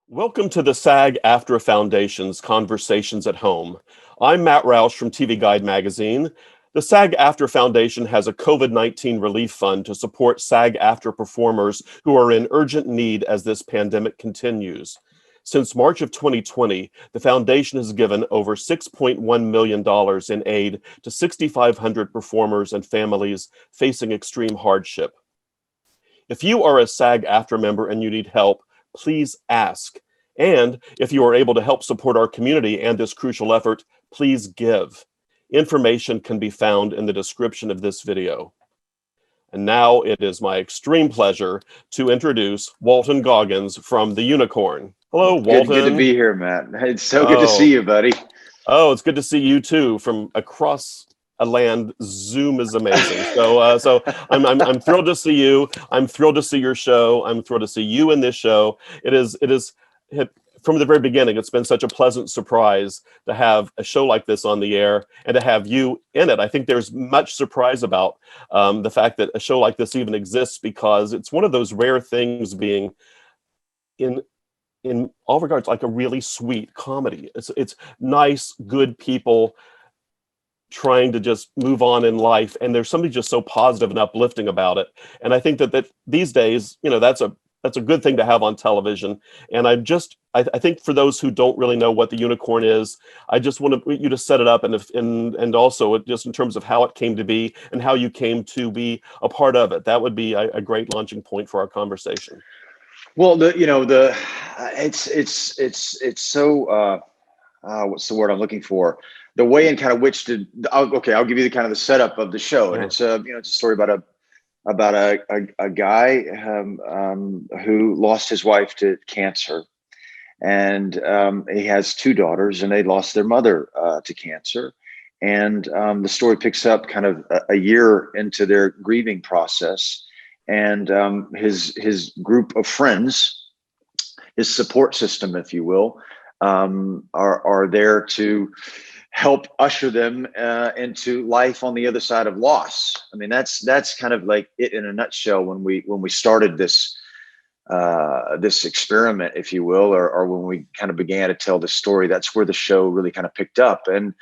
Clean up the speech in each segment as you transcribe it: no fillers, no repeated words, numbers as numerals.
Welcome to the SAG-AFTRA Foundation's Conversations at Home. I'm Matt Roush from TV Guide magazine. The SAG-AFTRA Foundation has a COVID-19 relief fund to support SAG-AFTRA performers who are in urgent need as this pandemic continues. Since March of 2020, the foundation has given over $6.1 million in aid to 6,500 performers and families facing extreme hardship. If you are a SAG-AFTRA member and you need help, please ask. And if you are able to help support our community and this crucial effort, please give. Information can be found in the description of this video. And now it is my extreme pleasure to introduce Walton Goggins from The Unicorn. Hello, Walton. Good to be here, Matt. It's so good to see you, buddy. Oh, it's good to see you too from across a land. Zoom is amazing. So I'm thrilled to see you. I'm thrilled to see your show. I'm thrilled to see you in this show. It is from the very beginning, it's been such a pleasant surprise to have a show like this on the air and to have you in it. I think there's much surprise about the fact that a show like this even exists, because it's one of those rare things being in all regards like a really sweet comedy. It's nice, good people trying to just move on in life, and there's something just so positive and uplifting about it. And I think that these days, that's a good thing to have on television. And I think for those who don't really know what The Unicorn is, I just want you to set it up, and also just in terms of how it came to be and how you came to be a part of it. That would be a great launching point for our conversation. Well, it's so what's the word I'm looking for? The way in kind of which I'll give you the kind of the setup of the show, and it's it's a story about a guy who lost his wife to cancer, and he has two daughters, and they lost their mother to cancer, and the story picks up kind of a year into their grieving process, and his group of friends, his support system, if you will, are there to help usher them into life on the other side of loss. I mean, that's kind of like it in a nutshell when we started this experiment, if you will, or when we kind of began to tell the story. That's where the show really kind of picked up, and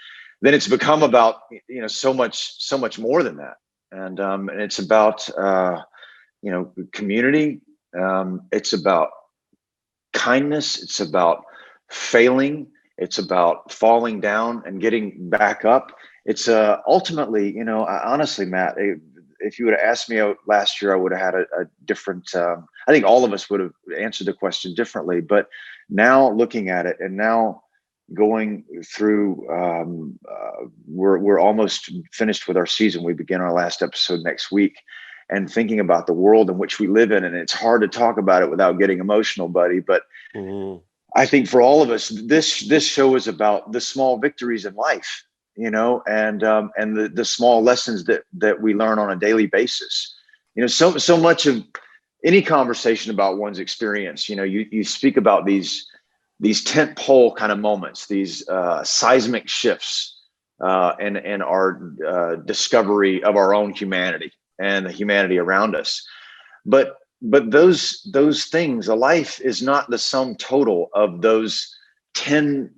then it's become about so much more than that, and it's about community. It's about kindness. It's about failing. It's about falling down and getting back up. It's ultimately, honestly, Matt, if you would have asked me last year, I would have had a different, I think all of us would have answered the question differently. But now looking at it, and now going through, we're almost finished with our season. We begin our last episode next week, and thinking about the world in which we live in. And it's hard to talk about it without getting emotional, buddy. But I think for all of us, this show is about the small victories in life, and the small lessons that we learn on a daily basis. So much of any conversation about one's experience, you speak about these tent pole kind of moments, these seismic shifts in our discovery of our own humanity and the humanity around us. But those things, a life is not the sum total of those 10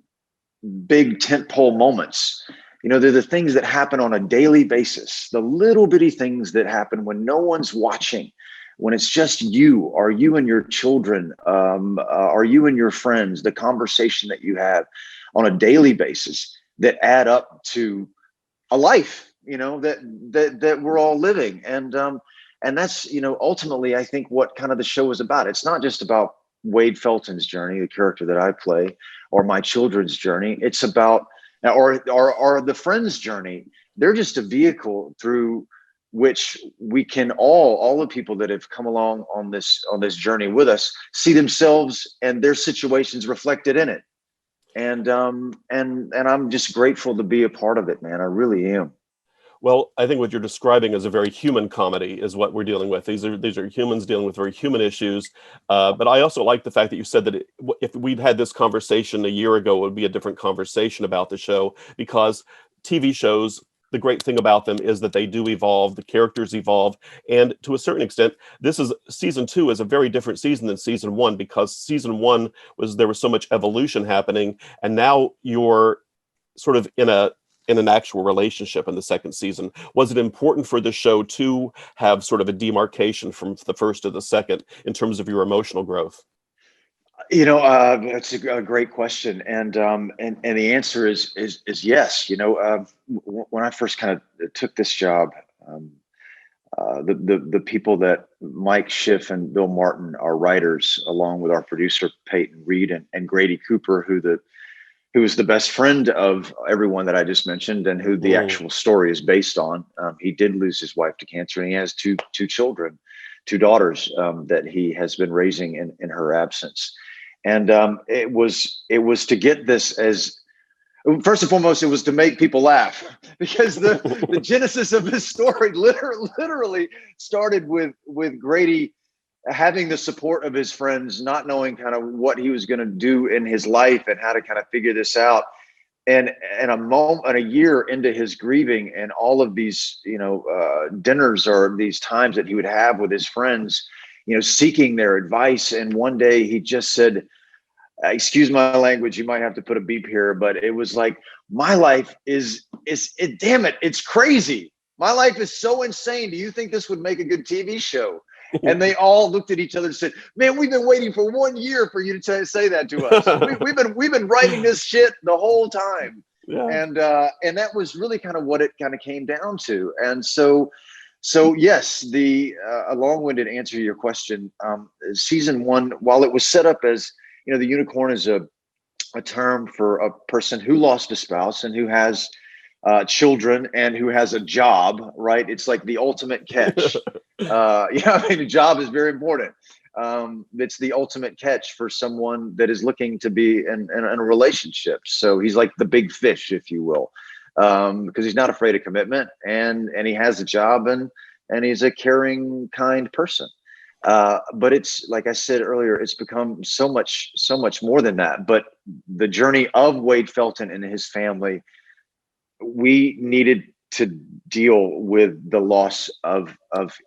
big tentpole moments. They're the things that happen on a daily basis, the little bitty things that happen when no one's watching, when it's just you, or you and your children, or you and your friends, the conversation that you have on a daily basis that add up to a life, that we're all living. And that's, ultimately, I think what kind of the show is about. It's not just about Wade Felton's journey, the character that I play, or my children's journey. It's about, or the friend's journey. They're just a vehicle through which we can all the people that have come along on this journey with us see themselves and their situations reflected in it. And I'm just grateful to be a part of it, man. I really am. Well, I think what you're describing is a very human comedy is what we're dealing with. These are humans dealing with very human issues. But I also like the fact that you said that if we'd had this conversation a year ago, it would be a different conversation about the show, because TV shows the great thing about them is that they do evolve, the characters evolve, and to a certain extent, season 2 is a very different season than season 1, because season 1 there was so much evolution happening, and now you're sort of in an actual relationship in the second season. Was it important for the show to have sort of a demarcation from the first to the second in terms of your emotional growth? That's a great question, and the answer is yes. When I first kind of took this job, the people that Mike Schiff and Bill Martin, our writers, along with our producer Peyton Reed and Grady Cooper, who is the best friend of everyone that I just mentioned, and who the actual story is based on. He did lose his wife to cancer, and he has two children, two daughters that he has been raising in her absence. And it was to get this as, first and foremost, it was to make people laugh, because the genesis of this story literally started with Grady having the support of his friends, not knowing kind of what he was going to do in his life and how to kind of figure this out. And a year into his grieving, and all of these, dinners or these times that he would have with his friends, seeking their advice. And one day he just said, excuse my language, you might have to put a beep here, but it was like, my life damn it, it's crazy. My life is so insane. Do you think this would make a good TV show? And they all looked at each other and said, man, we've been waiting for 1 year for you to say that to us. We've been writing this shit the whole time. Yeah. And that was really kind of what it kind of came down to. And so yes, the long-winded answer to your question, season 1, while it was set up as, the unicorn is a term for a person who lost a spouse and who has children and who has a job, right? It's like the ultimate catch. A job is very important. It's the ultimate catch for someone that is looking to be in a relationship. So he's like the big fish, if you will, because he's not afraid of commitment, and he has a job, and he's a caring, kind person. But it's, like I said earlier, it's become so much more than that. But the journey of Wade Felton and his family, we needed to deal with the loss of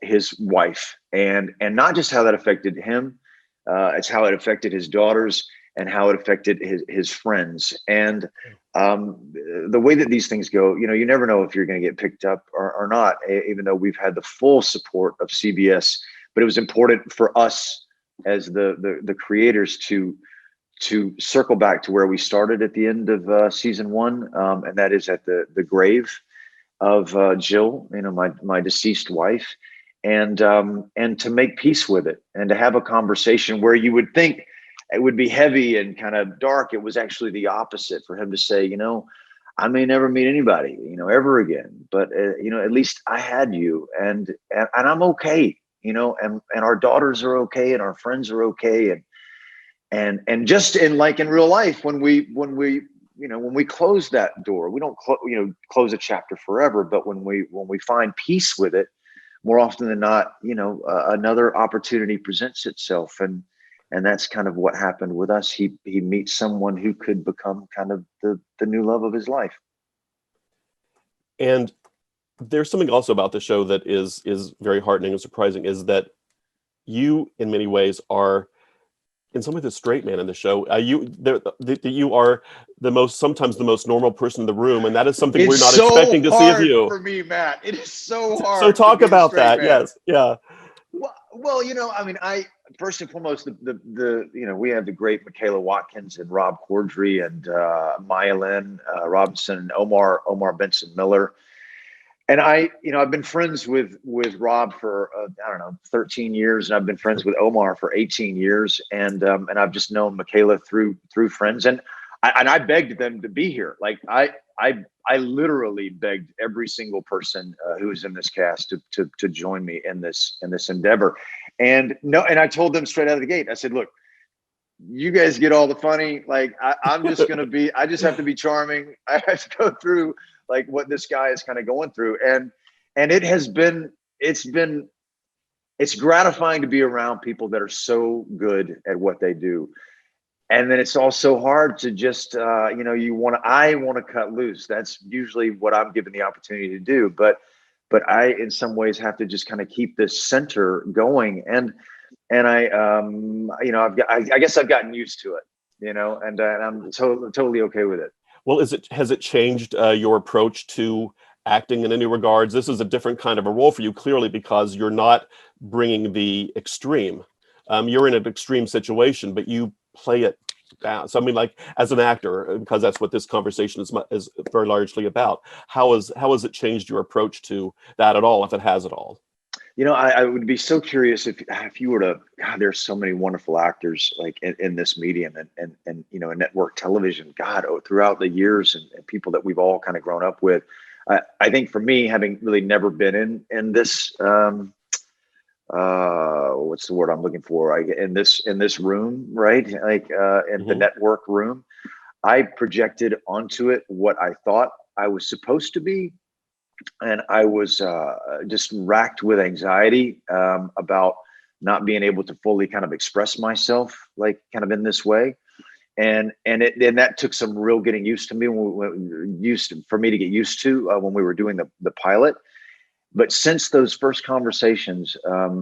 his wife, and not just how that affected him, it's how it affected his daughters and how it affected his friends. And the way that these things go, you never know if you're going to get picked up or not, even though we've had the full support of CBS. But it was important for us as the creators to circle back to where we started at the end of season 1, and that is at the grave of Jill, my deceased wife, and to make peace with it, and to have a conversation where you would think it would be heavy and kind of dark. It was actually the opposite, for him to say, I may never meet anybody, ever again, but at least I had you, and I'm okay, and our daughters are okay, and our friends are okay, and just in real life, when we close that door, we don't close a chapter forever, but when we find peace with it, more often than not, another opportunity presents itself, and that's kind of what happened with us. He meets someone who could become kind of the new love of his life. And there's something also about the show that is very heartening and surprising, is that you, in many ways, are, in some ways, the straight man in the show. You are sometimes the most normal person in the room, and that is something we're not expecting to see of you. For me, Matt, it is so hard. So talk about that. Man. Yes, yeah. Well, I first and foremost, we have the great Michaela Watkins and Rob Cordry and Maya Lynn Robinson and Omar Benson Miller. And I've been friends with Rob for 13 years, and I've been friends with Omar for 18 years, and I've just known Michaela through friends, and I begged them to be here. Like I literally begged every single person who is in this cast to join me in this endeavor, and I told them straight out of the gate. I said, look, you guys get all the funny. Like I'm just gonna be. I just have to be charming. I have to go through like what this guy is kind of going through, and it's gratifying to be around people that are so good at what they do. and then it's also hard to just I want to cut loose. That's usually what I'm given the opportunity to do, but I in some ways have to just kind of keep this center going, and I guess I've gotten used to it, and I'm totally okay with it. Well, has it changed your approach to acting in any regards? This is a different kind of a role for you, clearly, because you're not bringing the extreme. You're in an extreme situation, but you play it down. So, I mean, like as an actor, because that's what this conversation is very largely about. How has it changed your approach to that at all, if it has at all? I would be so curious if you were to, God, there's so many wonderful actors like in this medium and in network television, God, throughout the years and people that we've all kind of grown up with. I think for me, having really never been in this, what's the word I'm looking for? In this room, right? Like in the network room, I projected onto it what I thought I was supposed to be. And I was just racked with anxiety about not being able to fully kind of express myself, like kind of in this way. And that took some real getting used to for me to get used to when we were doing the pilot. But since those first conversations,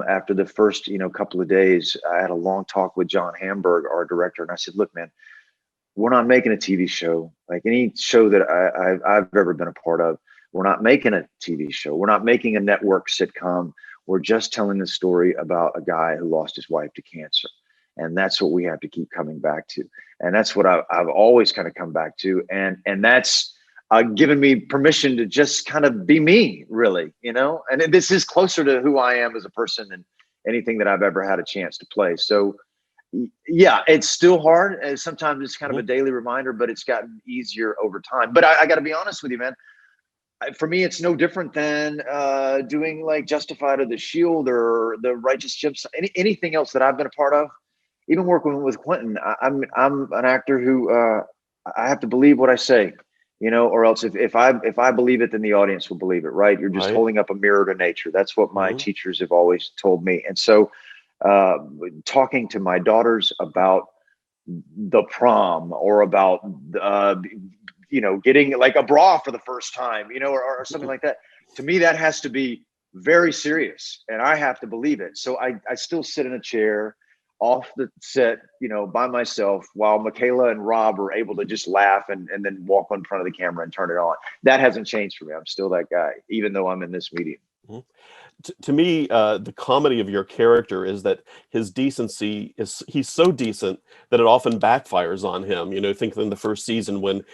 after the first couple of days, I had a long talk with John Hamburg, our director, and I said, "Look, man, we're not making a TV show like any show that I've ever been a part of. We're not making a TV show. We're not making a network sitcom. We're just telling the story about a guy who lost his wife to cancer. And that's what we have to keep coming back to. And that's what I've always kind of come back to. And that's given me permission to just kind of be me, really, and this is closer to who I am as a person than anything that I've ever had a chance to play. So yeah, it's still hard. And sometimes it's kind of a daily reminder, but it's gotten easier over time. But I got to be honest with you, man. For me, it's no different than doing like Justified or The Shield or The Righteous Gemstones, anything else that I've been a part of. Even working with Quentin, I'm an actor who I have to believe what I say, or else if I believe it, then the audience will believe it, right? You're just holding up a mirror to nature. That's what my teachers have always told me. And so talking to my daughters about the prom or about getting like a bra for the first time, or something like that. To me, that has to be very serious and I have to believe it. So I still sit in a chair off the set, by myself while Michaela and Rob are able to just laugh and then walk in front of the camera and turn it on. That hasn't changed for me. I'm still that guy, even though I'm in this medium. To me, the comedy of your character is that his decency he's so decent that it often backfires on him. Think in the first season when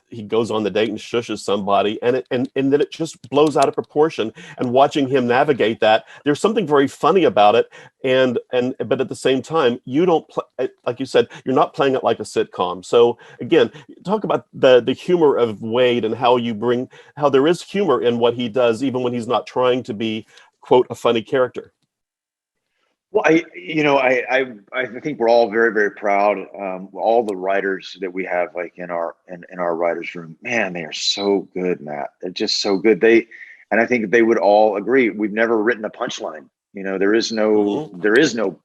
he goes on the date and shushes somebody and then it just blows out of proportion, and watching him navigate that, there's something very funny about it. But at the same time, you don't like you said, you're not playing it like a sitcom. So again, talk about the humor of Wade and how there is humor in what he does, even when he's not trying to be, quote, a funny character. Well, I think we're all very, very proud. All the writers that we have, like in our writers' room, man, they are so good, Matt. They're just so good. And I think they would all agree. We've never written a punchline. There is no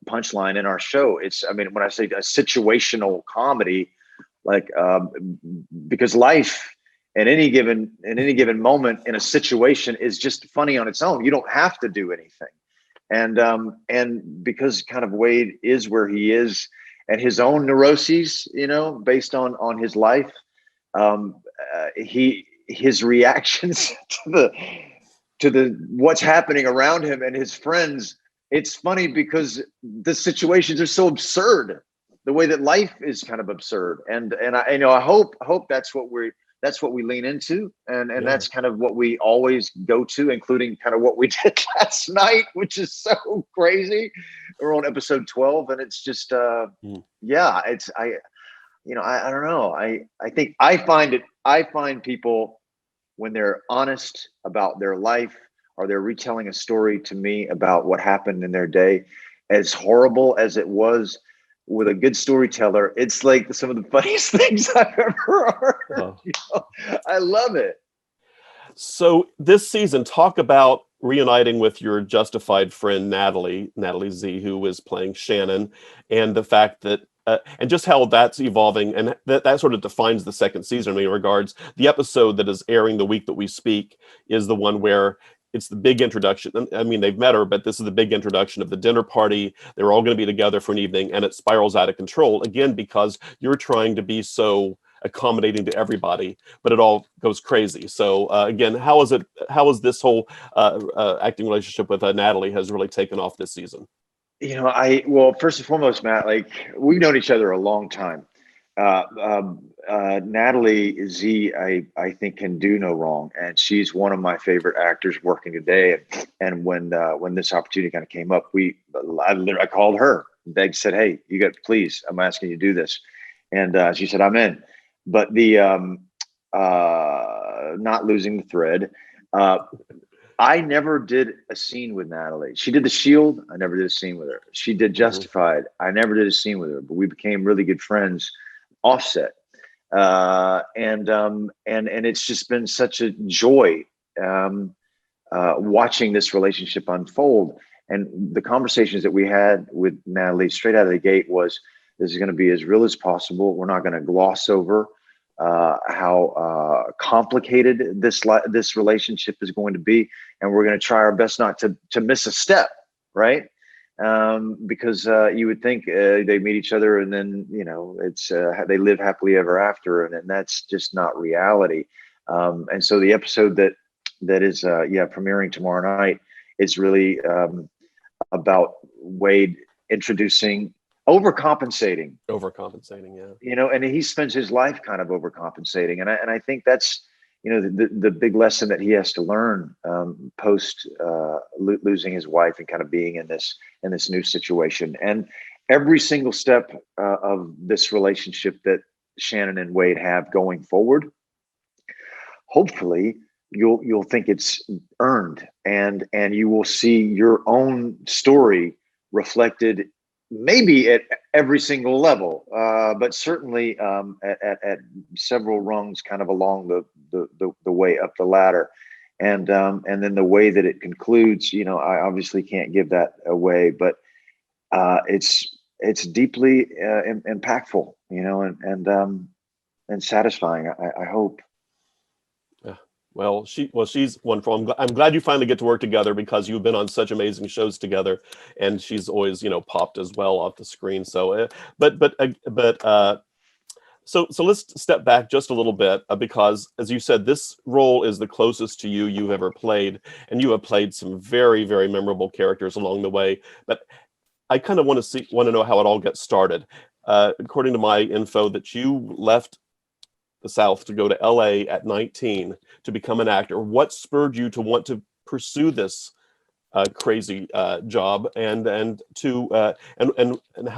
punchline in our show. When I say a situational comedy, like because life at any given moment in a situation is just funny on its own. You don't have to do anything. And because kind of Wade is where he is and his own neuroses, based on his life, his reactions to the what's happening around him and his friends, it's funny because the situations are so absurd, the way that life is kind of absurd. And I hope that's what we lean into, and that's kind of what we always go to, including kind of what we did last night, which is so crazy. We're on episode 12, and it's just I don't know. I think I find people, when they're honest about their life or they're retelling a story to me about what happened in their day, as horrible as it was, with a good storyteller, it's like some of the funniest things I've ever heard. Oh. I love it. So this season, talk about reuniting with your Justified friend Natalie Z, who was playing Shannon, and the fact that and just how that's evolving, and that sort of defines the second season in many regards. The episode that is airing the week that we speak is the one where it's the big introduction. I mean, they've met her, but this is the big introduction of the dinner party. They're all going to be together for an evening, and it spirals out of control again because you're trying to be so accommodating to everybody, but it all goes crazy. So again, how is this whole acting relationship with Natalie has really taken off this season? Well, first and foremost, Matt, like, we've known each other a long time. Natalie Z, I think, can do no wrong, and she's one of my favorite actors working today. And when this opportunity kind of came up, I called her, begged, said, "Hey, please, I'm asking you to do this," and she said, "I'm in." But not losing the thread. I never did a scene with Natalie. She did The Shield. I never did a scene with her. She did Justified. I never did a scene with her, but we became really good friends offset. And it's just been such a joy watching this relationship unfold. And the conversations that we had with Natalie straight out of the gate was, this is going to be as real as possible. We're not going to gloss over how complicated this relationship is going to be, and we're going to try our best not to miss a step, right? Because you would think they meet each other and then it's they live happily ever after, and that's just not reality. And so the episode that is premiering tomorrow night is really about Wade overcompensating, yeah. And he spends his life kind of overcompensating, and I think that's the big lesson that he has to learn post losing his wife and kind of being in this new situation. And every single step of this relationship that Shannon and Wade have going forward, hopefully you'll think it's earned, and you will see your own story reflected, maybe at every single level, but certainly at several rungs kind of along the way up the ladder. And then the way that it concludes, I obviously can't give that away, but it's deeply impactful, and satisfying, I hope. Well, she's wonderful. I'm glad you finally get to work together, because you've been on such amazing shows together, and she's always popped as well off the screen. So, so let's step back just a little bit, because, as you said, this role is the closest to you've ever played, and you have played some very, very memorable characters along the way. But I kind of want to know how it all gets started. According to my info, that you left the South to go to LA at 19 to become an actor. What spurred you to want to pursue this crazy job, and how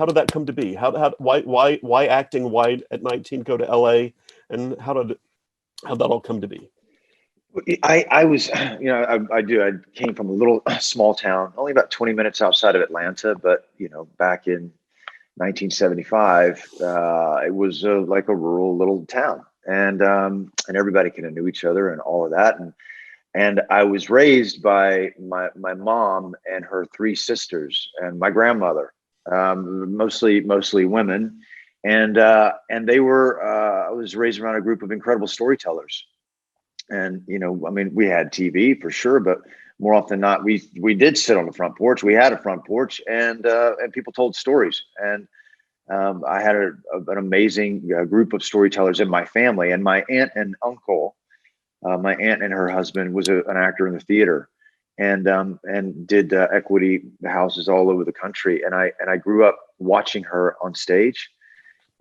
did that come to be? Why acting? Why at 19 go to LA, and how'd that all come to be? I was, I came from a little small town, only about 20 minutes outside of Atlanta, but back in 1975, it was like a rural little town. And everybody kind of knew each other and all of that. And I was raised by my mom and her three sisters and my grandmother, mostly women. And they were, I was raised around a group of incredible storytellers. And, we had TV for sure, but more often than not, we did sit on the front porch. We had a front porch, and people told stories. And I had an amazing group of storytellers in my family, and my aunt and uncle, my aunt and her husband was an actor in the theater, and did equity houses all over the country. And I grew up watching her on stage,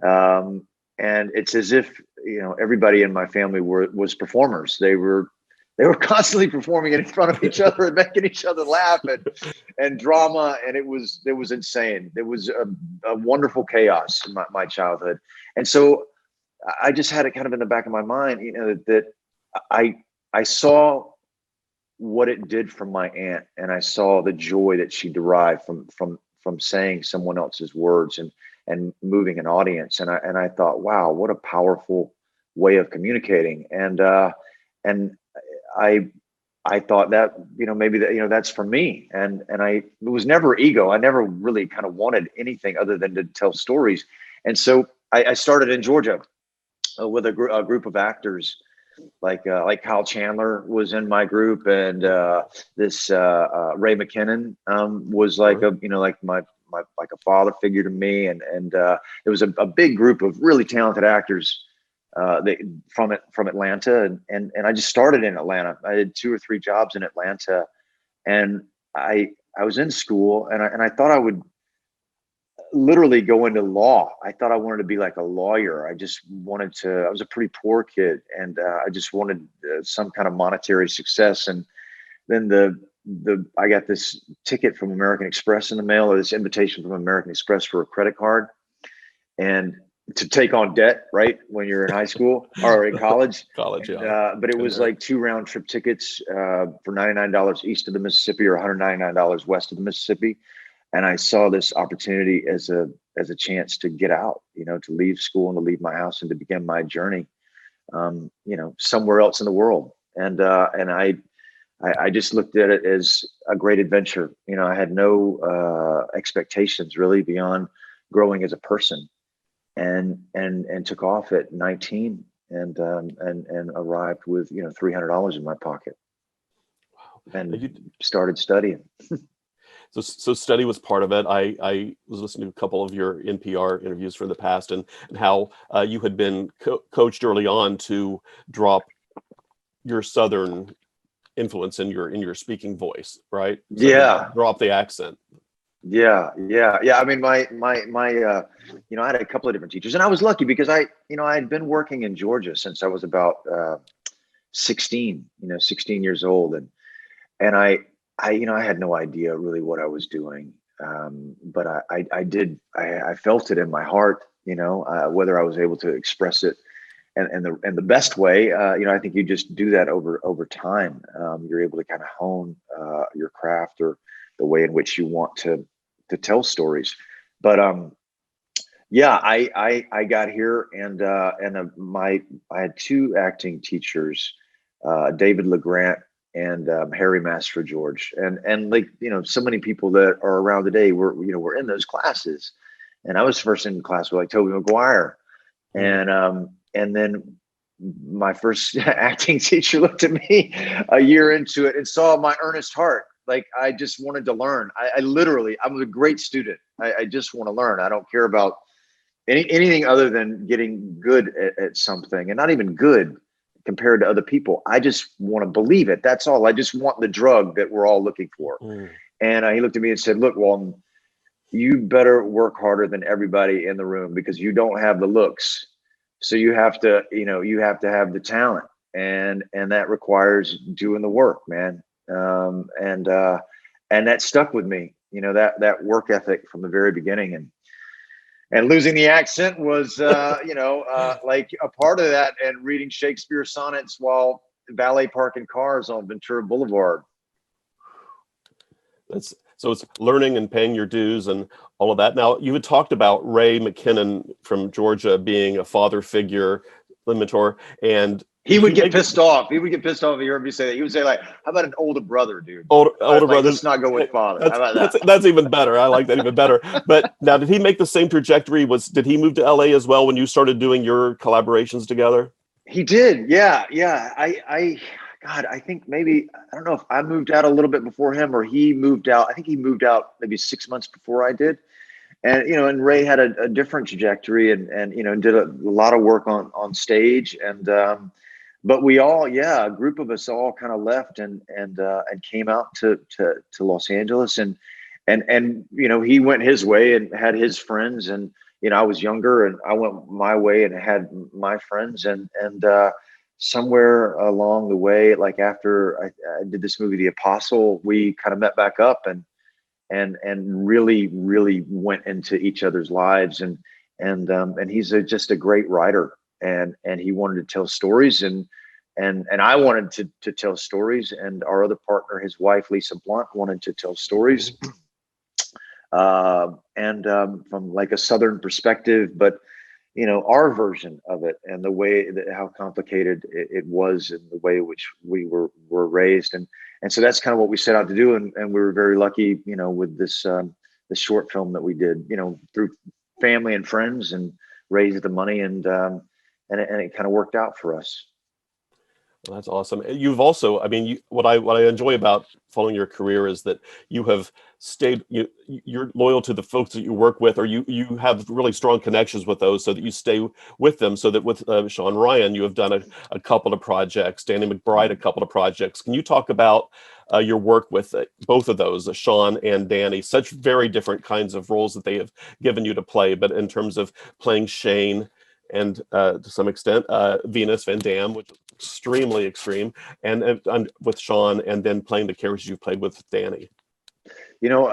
and it's as if everybody in my family was performers. They were constantly performing in front of each other and making each other laugh, and drama. And it was insane. It was a wonderful chaos in my childhood. And so I just had it kind of in the back of my mind, that I saw what it did for my aunt, and I saw the joy that she derived from saying someone else's words and moving an audience. And I thought, wow, what a powerful way of communicating. And I thought that, maybe that, that's for me. And it was never ego. I never really kind of wanted anything other than to tell stories. And so I started in Georgia with a group of actors, like Kyle Chandler was in my group, and this Ray McKinnon was like like my like a father figure to me, and it was a big group of really talented actors from Atlanta, and I just started in Atlanta. I did 2 or 3 jobs in Atlanta, and I was in school, and I thought I would literally go into law. I thought I wanted to be like a lawyer. I just wanted to. I was a pretty poor kid, and I just wanted some kind of monetary success. And then I got this ticket from American Express in the mail, or this invitation from American Express for a credit card, and to take on debt, right, when you're in high school or in college. Yeah. But it was like 2 round trip tickets for $99 east of the Mississippi, or $199 west of the Mississippi. And I saw this opportunity as a chance to get out, to leave school and to leave my house and to begin my journey, somewhere else in the world. And I just looked at it as a great adventure. I had no expectations really beyond growing as a person, and took off at 19 and arrived with $300 in my pocket, and started studying. So study was part of it. I was listening to a couple of your NPR interviews from the past, and how you had been coached early on to drop your Southern influence in your speaking voice, right? So yeah. Drop the accent. Yeah. I mean, my I had a couple of different teachers, and I was lucky because I had been working in Georgia since I was about 16 years old, and I had no idea really what I was doing, but I felt it in my heart, whether I was able to express it and the best way. I think you just do that over time. You're able to kind of hone your craft, or the way in which you want to tell stories. But I got here, and I had 2 acting teachers, David LeGrant and Harry Master George, and like so many people that are around today were in those classes, and I was first in class with like Toby Maguire, and then my first acting teacher looked at me a year into it and saw my earnest heart. Like, I just wanted to learn. I'm a great student. I just want to learn. I don't care about anything other than getting good at something, and not even good compared to other people. I just want to believe it. That's all. I just want the drug that we're all looking for. And he looked at me and said, "Look, Walton, you better work harder than everybody in the room, because you don't have the looks. So you have to have the talent, and that requires doing the work, man." And that stuck with me, that work ethic from the very beginning. And losing the accent was, like a part of that, and reading Shakespeare sonnets while valet parking cars on Ventura Boulevard. So it's learning and paying your dues and all of that. Now, you had talked about Ray McKinnon from Georgia being a father figure, mentor, and he would get pissed off. He would get pissed off if he heard me say that. He would say, like, "How about an older brother, dude? Older brother. Let's not go with father. How about that?" That's even better. I like that even better. But now, did he make the same trajectory? Did he move to LA as well when you started doing your collaborations together? He did. Yeah. I think maybe, I don't know if I moved out a little bit before him, or he moved out. I think he moved out maybe 6 months before I did. And, and Ray had a different trajectory, and did a lot of work on stage. And, but we all, a group of us all kind of left and came out to Los Angeles, and he went his way and had his friends, and I was younger, and I went my way and had my friends, and somewhere along the way, like after I did this movie, The Apostle, we kind of met back up and really went into each other's lives, and he's just a great writer, and he wanted to tell stories, and I wanted to tell stories, and our other partner, his wife Lisa Blunt, wanted to tell stories, from like a Southern perspective, but our version of it, and the way that how complicated it was, and the way in which we were raised, and so that's kind of what we set out to do, and we were very lucky, with this short film that we did, through family and friends and raised the money, and it kind of worked out for us. Well, that's awesome. You've also, I mean, what I enjoy about following your career is that you have stayed, you're loyal to the folks that you work with, or you have really strong connections with those, so that you stay with them. So that with Sean Ryan, you have done a couple of projects, Danny McBride, a couple of projects. Can you talk about your work with both of those, Sean and Danny? Such very different kinds of roles that they have given you to play, but in terms of playing Shane and to some extent Venus Van Dam, which is extremely extreme, and with Sean, and then playing the characters you've played with Danny. You know,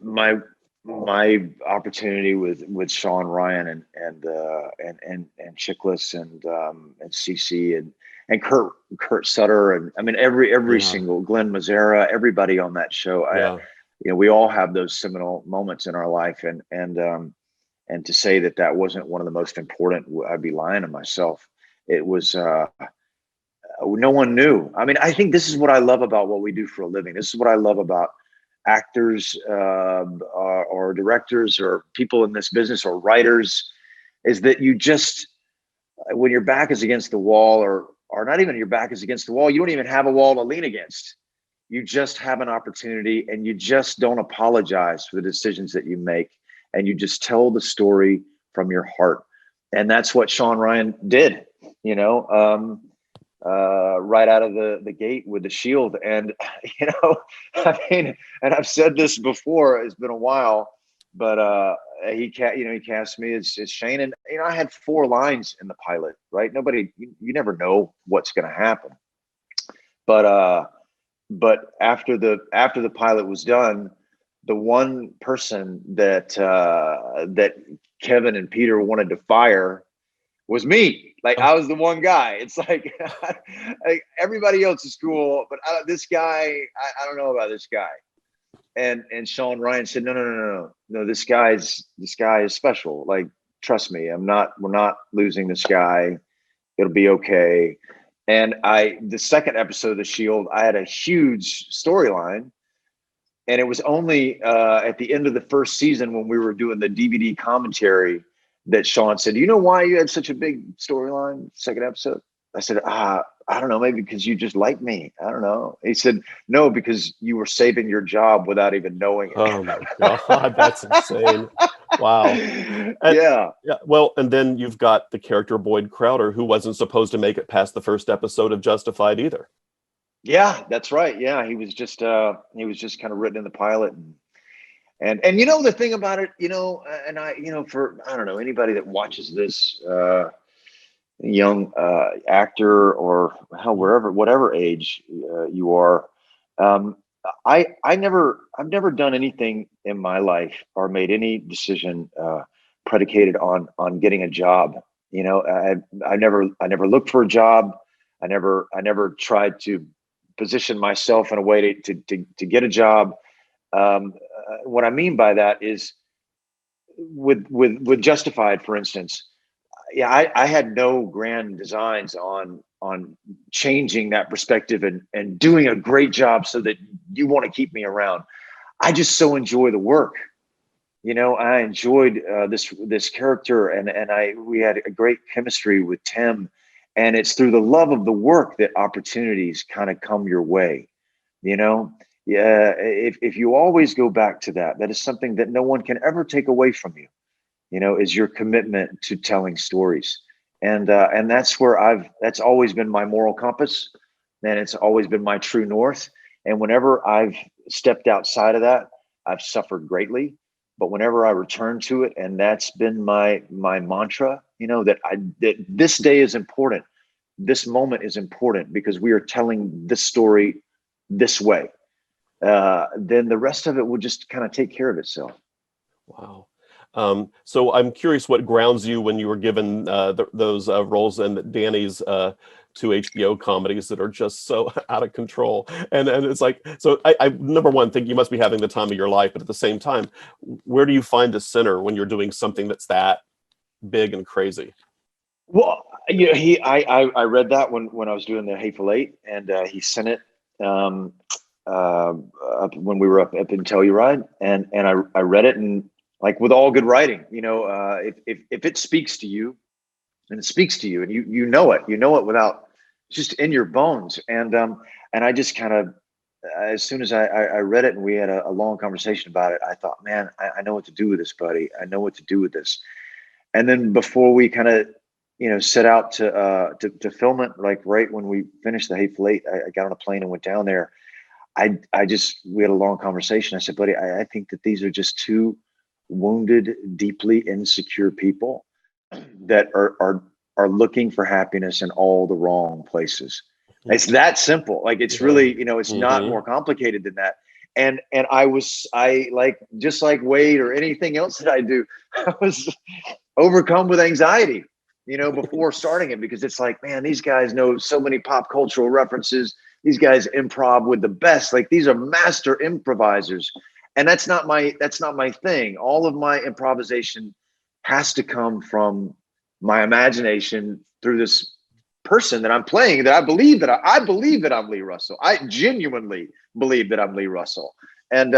my opportunity with Sean Ryan and Chickless and CC and Kurt Sutter, and I mean every single Glenn Mazzara, everybody on that show. We all have those seminal moments in our life, and to say that wasn't one of the most important, I'd be lying to myself. It was, no one knew. I mean, I think this is what I love about what we do for a living. This is what I love about actors or directors or people in this business or writers, is that you just, when your back is against the wall, or not even your back is against the wall, you don't even have a wall to lean against. You just have an opportunity, and you just don't apologize for the decisions that you make. And you just tell the story from your heart. And that's what Sean Ryan did, right out of the gate with The Shield. And, I mean, and I've said this before, it's been a while, but he cast me as Shane. And, I had 4 lines in the pilot, right? You never know what's going to happen. But after the pilot was done, the one person that Kevin and Peter wanted to fire was me. Like, I was the one guy. It's like, everybody else is cool, but this guy, I don't know about this guy. And Sean Ryan said, no, this guy is special. Like, trust me, we're not losing this guy. It'll be okay. And the second episode of The Shield, I had a huge storyline. And it was only at the end of the first season, when we were doing the DVD commentary, that Sean said, "You know why you had such a big storyline, second episode?" I said, I don't know, maybe because you just like me. I don't know. He said, "No, because you were saving your job without even knowing it." Oh my God, that's insane. Wow. Yeah. Well, and then you've got the character Boyd Crowder, who wasn't supposed to make it past the first episode of Justified either. Yeah, that's right. Yeah, he was just kind of written in the pilot, and the thing about it, and for, I don't know, anybody that watches this, young actor, or whatever age you are, I've never done anything in my life or made any decision predicated on getting a job. I never looked for a job. I never tried to position myself in a way to get a job. What I mean by that is, with Justified, for instance, I had no grand designs on changing that perspective and doing a great job so that you want to keep me around. I just so enjoy the work. I enjoyed this character, and we had a great chemistry with Tim. And it's through the love of the work that opportunities kind of come your way. If you always go back to that is something that no one can ever take away from you. Is your commitment to telling stories, and that's that's always been my moral compass, and it's always been my true north. And whenever I've stepped outside of that, I've suffered greatly. But whenever I return to it, and that's been my mantra, that this day is important, this moment is important, because we are telling this story this way. Then the rest of it will just kind of take care of itself. Wow. So I'm curious what grounds you when you were given those roles in Danny's 2 HBO comedies that are just so out of control. And it's like, so I number one, think you must be having the time of your life, but at the same time, where do you find the center when you're doing something that's that big and crazy? Well, I read that when I was doing the Hateful Eight, and he sent it up when we were up in Telluride, and I read it, and like with all good writing, if it speaks to you, and it speaks to you, and you know it without, just in your bones. And I just kind of, as soon as I read it and we had a long conversation about it, I thought, man, I know what to do with this, buddy. I know what to do with this. And then before we kind of, set out to film it, like right when we finished The Hateful Eight, I got on a plane and went down there. We had a long conversation. I said, buddy, I think that these are just two wounded, deeply insecure people that are looking for happiness in all the wrong places. It's that simple. Like, it's really, it's not more complicated than that. And I like, just like Wade or anything else that I do, I was overcome with anxiety, before starting it, because it's like, man, these guys know so many pop cultural references. These guys improv with the best. Like, these are master improvisers. And that's not my thing. All of my improvisation has to come from my imagination through this person that I'm playing, that I believe that I'm Lee Russell. I genuinely believe that I'm Lee Russell. And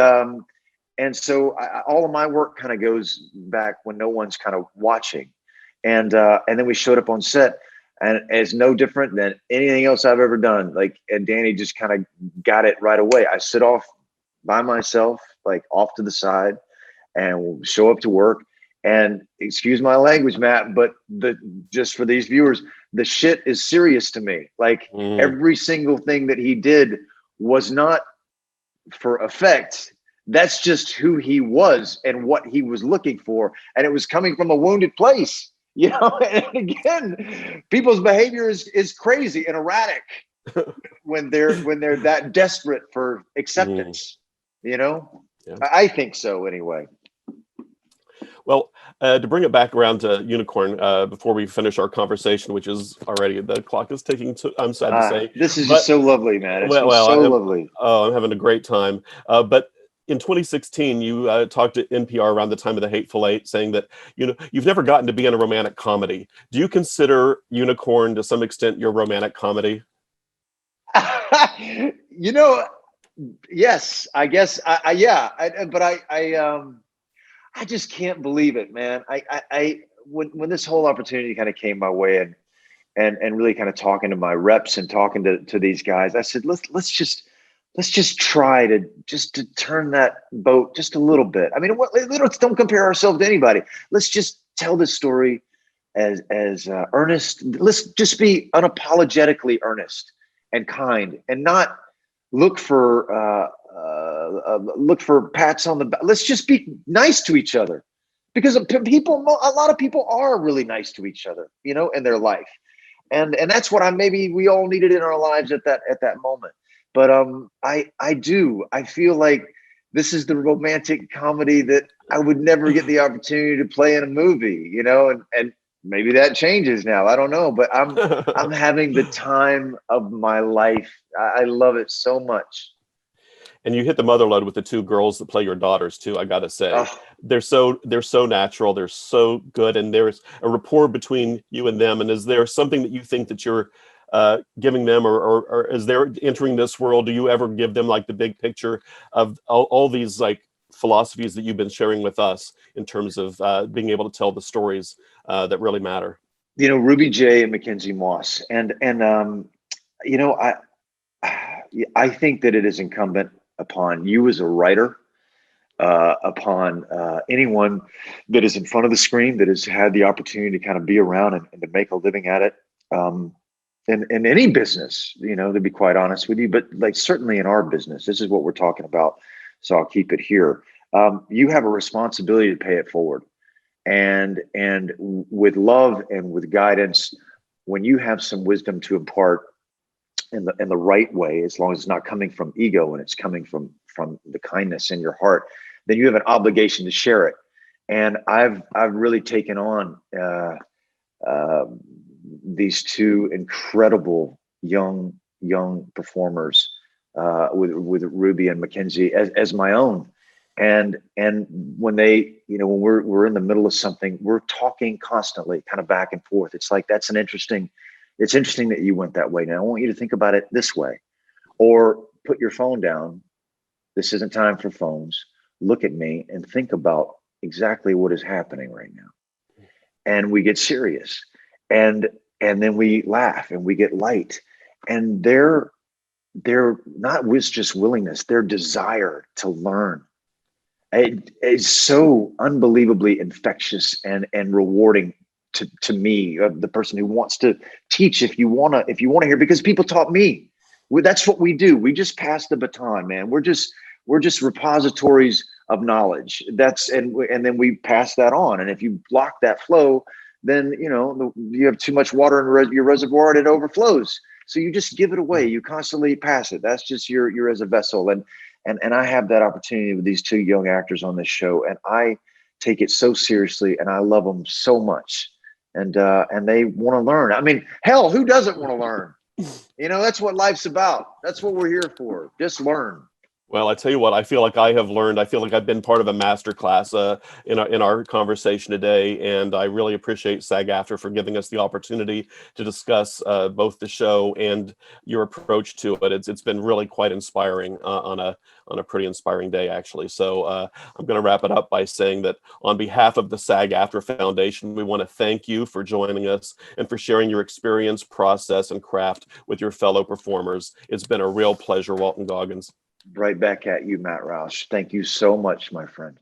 so all of my work kind of goes back when no one's kind of watching. And then we showed up on set, and it's no different than anything else I've ever done. Like, and Danny just kind of got it right away. I sit off by myself, like off to the side, and we'll show up to work. And excuse my language, Matt, but just for these viewers, the shit is serious to me. Like, every single thing that he did was not for effect. That's just who he was and what he was looking for. And it was coming from a wounded place, and again, people's behavior is crazy and erratic when they're that desperate for acceptance, Yeah. I think so anyway. Well, to bring it back around to Unicorn, before we finish our conversation, which is already, the clock is ticking. I'm sad to say. This is just so lovely, man. It's so lovely. Oh, I'm having a great time. But in 2016, you talked to NPR around the time of The Hateful Eight, saying that you've never gotten to be in a romantic comedy. Do you consider Unicorn to some extent your romantic comedy? Yes, I guess. But I just can't believe it, man. When this whole opportunity kind of came my way, and really kind of talking to my reps and talking to these guys, I said, let's just try to turn that boat just a little bit. I mean, let's don't compare ourselves to anybody. Let's just tell this story as earnest. Let's just be unapologetically earnest and kind, and not look for pats on the back. Let's just be nice to each other, because a lot of people are really nice to each other, in their life. And that's what maybe we all needed in our lives at that moment. But I feel like this is the romantic comedy that I would never get the opportunity to play in a movie, and maybe that changes now. I don't know, but I'm having the time of my life. I love it so much. And you hit the mother load with the two girls that play your daughters too. I gotta say, they're so natural. They're so good, and there's a rapport between you and them. And is there something that you think that you're giving them, or as they're entering this world, do you ever give them like the big picture of all these like philosophies that you've been sharing with us in terms of being able to tell the stories that really matter? Ruby J and Mackenzie Moss, and I think that it is incumbent upon you as a writer, upon anyone that is in front of the screen, that has had the opportunity to kind of be around and to make a living at it. In any business, to be quite honest with you, but like certainly in our business, this is what we're talking about. So I'll keep it here. You have a responsibility to pay it forward, and with love and with guidance, when you have some wisdom to impart in the right way, as long as it's not coming from ego and it's coming from the kindness in your heart, then you have an obligation to share it. And I've really taken on these two incredible young performers with Ruby and Mackenzie as my own. And when when we're in the middle of something, we're talking constantly, kind of back and forth. It's like, it's interesting that you went that way. Now I want you to think about it this way, or put your phone down. This isn't time for phones. Look at me and think about exactly what is happening right now. And we get serious, and then we laugh and we get light. And they're not with just willingness, their desire to learn. It's so unbelievably infectious and rewarding to me, the person who wants to teach. If you wanna hear, because people taught me. That's what we do. We just pass the baton, man. We're just repositories of knowledge. And then we pass that on. And if you block that flow, then you have too much water in your reservoir and it overflows. So you just give it away. You constantly pass it. That's just you're as a vessel. And I have that opportunity with these two young actors on this show, and I take it so seriously, and I love them so much, and they want to learn. I mean, hell, who doesn't want to learn? That's what life's about. That's what we're here for. Just learn. Well, I tell you what, I feel like I have learned. I feel like I've been part of a master class in our conversation today, and I really appreciate SAG-AFTRA for giving us the opportunity to discuss both the show and your approach to it. It's been really quite inspiring on a pretty inspiring day, actually. So I'm going to wrap it up by saying that on behalf of the SAG-AFTRA Foundation, we want to thank you for joining us and for sharing your experience, process, and craft with your fellow performers. It's been a real pleasure, Walton Goggins. Right back at you, Matt Roush. Thank you so much, my friend.